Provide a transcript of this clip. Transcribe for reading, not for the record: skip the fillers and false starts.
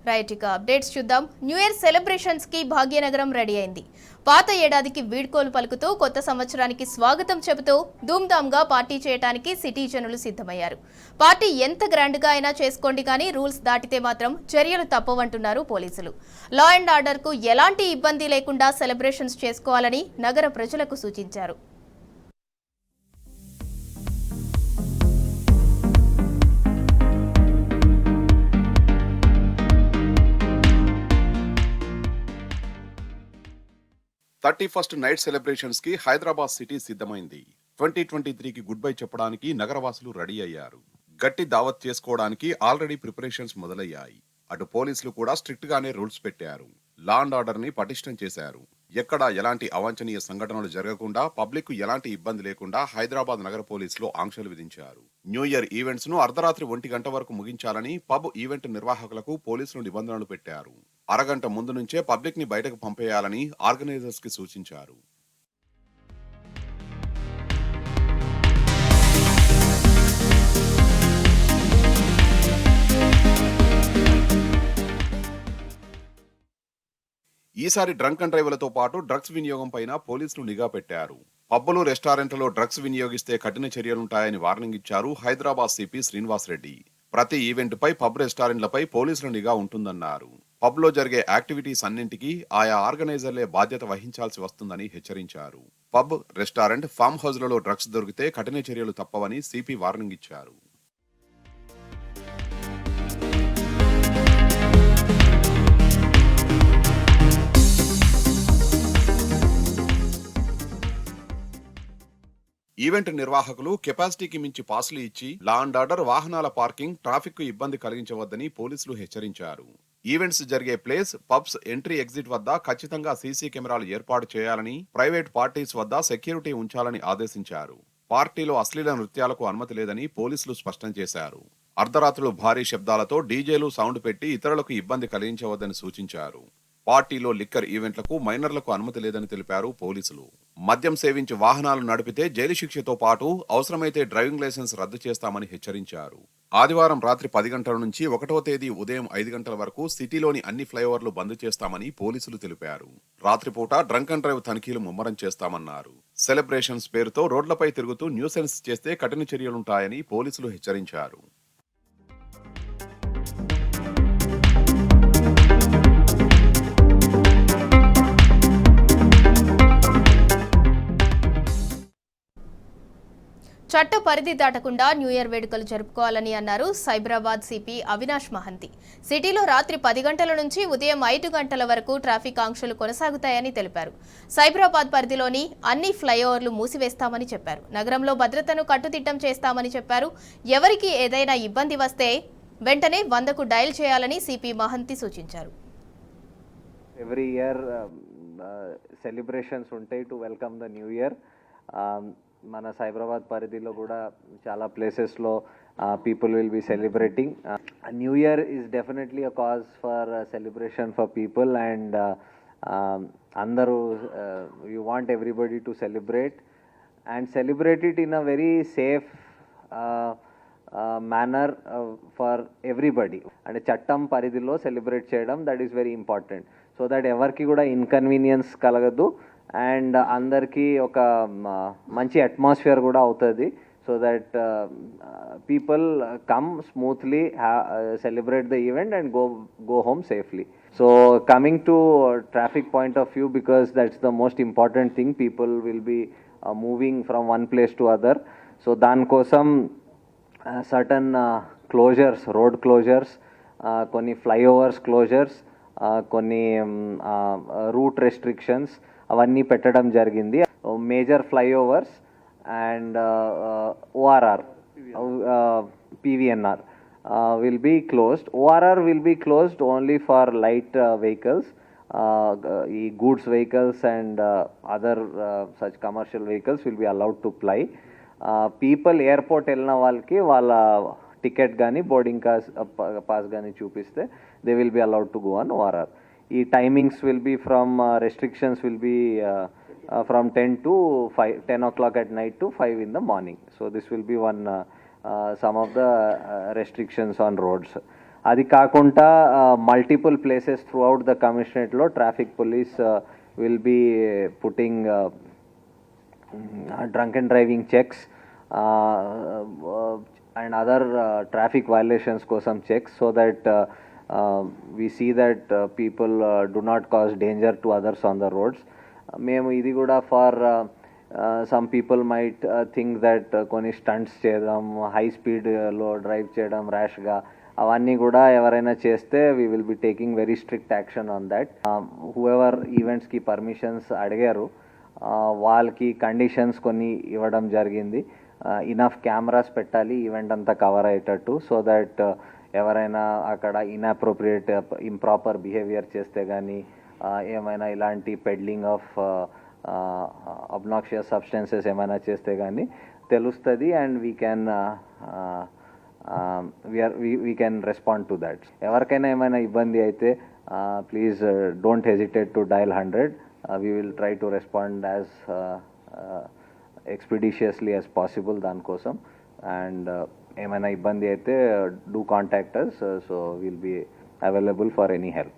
Right ఇక updates చూద్దాం. New year celebrations కి భాగ్యనగరం రెడీ అయింది. పాత ఏడాదికి వీడ్కోలు పలుకుతూ కొత్త సంవత్సరానికి స్వాగతం చెబుతూ ధూమ్ధామ్గా పార్టీ చేయడానికి సిటీ జనులు సిద్ధమయ్యారు. పార్టీ ఎంత గ్రాండ్గా అయినా చేసుకోండి కానీ రూల్స్ దాటితే మాత్రం చర్యలు తప్పవంటున్నారు పోలీసులు. లా అండ్ ఆర్డర్ కు ఎలాంటి ఇబ్బంది లేకుండా సెలబ్రేషన్స్ చేసుకోవాలని నగర ప్రజలకు సూచించారు. ఫస్ట్ నైట్ సెలబ్రేషన్స్ కి హైదరాబాద్ సిటీ సిద్ధమైంది. 2023కి గుడ్ బై చెప్పడానికి నగరవాసులు రెడీ అయ్యారు. గట్టి దావత్ చేసుకోవడానికి ఆల్రెడీ ప్రిపరేషన్స్ మొదలయ్యాయి. అటు పోలీసులు కూడా స్ట్రిక్ట్ గానే రూల్స్ పెట్టారు. లా అండ్ ఆర్డర్ ని పటిష్టం చేశారు. ఎక్కడా ఎలాంటి అవాంఛనీయ సంఘటనలు జరగకుండా, పబ్లిక్ కు ఎలాంటి ఇబ్బంది లేకుండా హైదరాబాద్ నగర పోలీసులు ఆంక్షలు విధించారు. న్యూ ఇయర్ ఈవెంట్స్ ను అర్ధరాత్రి 1 గంట వరకు ముగించాలని పబ్ ఈవెంట్ నిర్వాహకులకు పోలీసులు నిబంధనలు పెట్టారు. అరగంట ముందు నుంచే పబ్లిక్ ని బయటకు పంపేయాలని ఆర్గనైజర్స్ కి సూచించారు. ఈసారి డ్రంక్ అండ్ డ్రైవ్లతో పాటు డ్రగ్స్ వినియోగం పైన పోలీసులు నిఘా పెట్టారు. పబ్బులు, రెస్టారెంట్లలో డ్రగ్స్ వినియోగిస్తే కఠిన చర్యలుంటాయని వార్నింగ్ ఇచ్చారు హైదరాబాద్ సిపి శ్రీనివాస్ రెడ్డి. ప్రతి ఈవెంట్ పై పబ్, రెస్టారెంట్లపై పోలీసుల నిఘా ఉంటుందన్నారు. పబ్ లో జరిగే యాక్టివిటీస్ అన్నింటికీ ఆయా ఆర్గనైజర్లే బాధ్యత వహించాల్సి వస్తుందని హెచ్చరించారు. పబ్, రెస్టారెంట్, ఫామ్ హౌస్లలో డ్రగ్స్ దొరికితే కఠిన చర్యలు తప్పవని సిపి వార్నింగ్ ఇచ్చారు. ఈవెంట్ నిర్వాహకులు కెపాసిటీకి మించి పాసులు ఇచ్చి లా అండ్ ఆర్డర్, వాహనాల పార్కింగ్, ట్రాఫిక్ కు ఇబ్బంది కలిగించవద్దని పోలీసులు హెచ్చరించారు. ఈవెంట్స్ జరిగే ప్లేస్, పబ్స్ ఎంట్రీ ఎగ్జిట్ వద్ద ఖచ్చితంగా సీసీ కెమెరాలు ఏర్పాటు చేయాలని, ప్రైవేట్ పార్టీస్ వద్ద సెక్యూరిటీ ఉంచాలని ఆదేశించారు. పార్టీలో అశ్లీల నృత్యాలకు అనుమతి లేదని పోలీసులు స్పష్టం చేశారు. అర్ధరాత్రులు భారీ శబ్దాలతో డీజేలు సౌండ్ పెట్టి ఇతరులకు ఇబ్బంది కలిగించవద్దని సూచించారు. పార్టీలో లిక్కర్ ఈవెంట్లకు మైనర్లకు అనుమతి లేదని తెలిపారు పోలీసులు. మద్యం సేవించి వాహనాలు నడిపితే జైలు శిక్షతో పాటు అవసరమైతే డ్రైవింగ్ లైసెన్స్ రద్దు చేస్తామని హెచ్చరించారు. ఆదివారం రాత్రి 10 గంటల నుంచి 1వ తేదీ ఉదయం 5 గంటల వరకు సిటీలోని అన్ని ఫ్లైఓవర్లు బంద్ చేస్తామని పోలీసులు తెలిపారు. రాత్రిపూట డ్రంక్ అండ్ డ్రైవ్ తనిఖీలు ముమ్మరం చేస్తామన్నారు. సెలబ్రేషన్స్ పేరుతో రోడ్లపై తిరుగుతూ న్యూసెన్స్ చేస్తే కఠిన చర్యలుంటాయని పోలీసులు హెచ్చరించారు. చట్ట పరిధి దాటకుండా న్యూ ఇయర్ వేడుకలు జరుపుకోవాలని అన్నారు సైబరాబాద్ సిపి అవినాష్ మహంతి. సిటీలో రాత్రి 10 గంటల నుంచి ఉదయం 5 గంటల వరకు ట్రాఫిక్ ఆంక్షలు కొనసాగుతాయని తెలిపారు. సైబరాబాద్ పరిధిలోని అన్ని ఫ్లైఓవర్లు మూసివేస్తామని చెప్పారు. నగరంలో భద్రతను కట్టుదిట్టం చేస్తామని చెప్పారు. ఎవరికి ఏదైనా ఇబ్బంది వస్తే వెంటనే 100కు డయల్ చేయాలని సిపి మహంతి సూచించారు. ఎవ్రీ ఇయర్ సెలబ్రేషన్స్ ఉంటాయి to welcome the new year. మన సైబరాబాద్ పరిధిలో కూడా చాలా ప్లేసెస్లో people will be celebrating. New year is definitely a cause for celebration for people and అందరూ you want everybody to celebrate and celebrate it in a very safe manner for everybody. అంటే చట్టం పరిధిలో celebrate చేయడం that is very important so that ఎవరికి కూడా inconvenience కలగదు and అందరికీ ఒక మంచి అట్మాస్ఫియర్ కూడా అవుతుంది so that people come smoothly celebrate the event and go home safely. So coming to traffic point of view, because that's the most important thing, people will be moving from one place to other. So dan kosam certain closures, road closures, konni flyovers closures, konni route restrictions అవన్నీ పెట్టడం జరిగింది. Major flyovers and ORR, PVNR will be closed. ORR will be closed only for light vehicles, goods vehicles and other such commercial vehicles will be allowed to ply. People airport వెళ్ళిన వాళ్ళకి వాళ్ళ ticket కానీ boarding pass కానీ చూపిస్తే they will be allowed to go on ORR. Timings will be from restrictions will be from 10 o'clock at night to 5 in the morning. So this will be one some of the restrictions on roads. అది కాకుండా multiple places throughout the కమిషనరేట్లో traffic police will be putting drunk and driving checks and other traffic violations kosam checks, so that we see that people do not cause danger to others on the roads. Memu idi kuda for some people might think that koni stunts cheyadam, high speed lo drive cheyadam rash ga, అవన్నీ కూడా ఎవరైనా చేస్తే we will be taking very strict action on that. Whoever ఈవెంట్స్కి permissions అడిగారు వాళ్ళకి conditions కొన్ని ఇవ్వడం జరిగింది. ఇనఫ్ కెమెరాస్ పెట్టాలి ఈవెంట్ అంతా కవర్ అయ్యేటట్టు, సో దట్ ఎవరైనా అక్కడ ఇన్అప్రోప్రియేట్ ఇంప్రాపర్ బిహేవియర్ చేస్తే కానీ ఏమైనా ఇలాంటి పెడ్లింగ్ ఆఫ్ అబ్నాక్షియస్ సబ్స్టెన్సెస్ ఏమైనా చేస్తే కానీ తెలుస్తుంది and we can we can respond to that. ఎవరికైనా ఏమైనా ఇబ్బంది అయితే please don't hesitate to dial 100. We will try to respond as expeditiously as possible దానికోసం. అండ్ ఏమైనా ఇబ్బంది అయితే do contact us, so we'll be available for any help.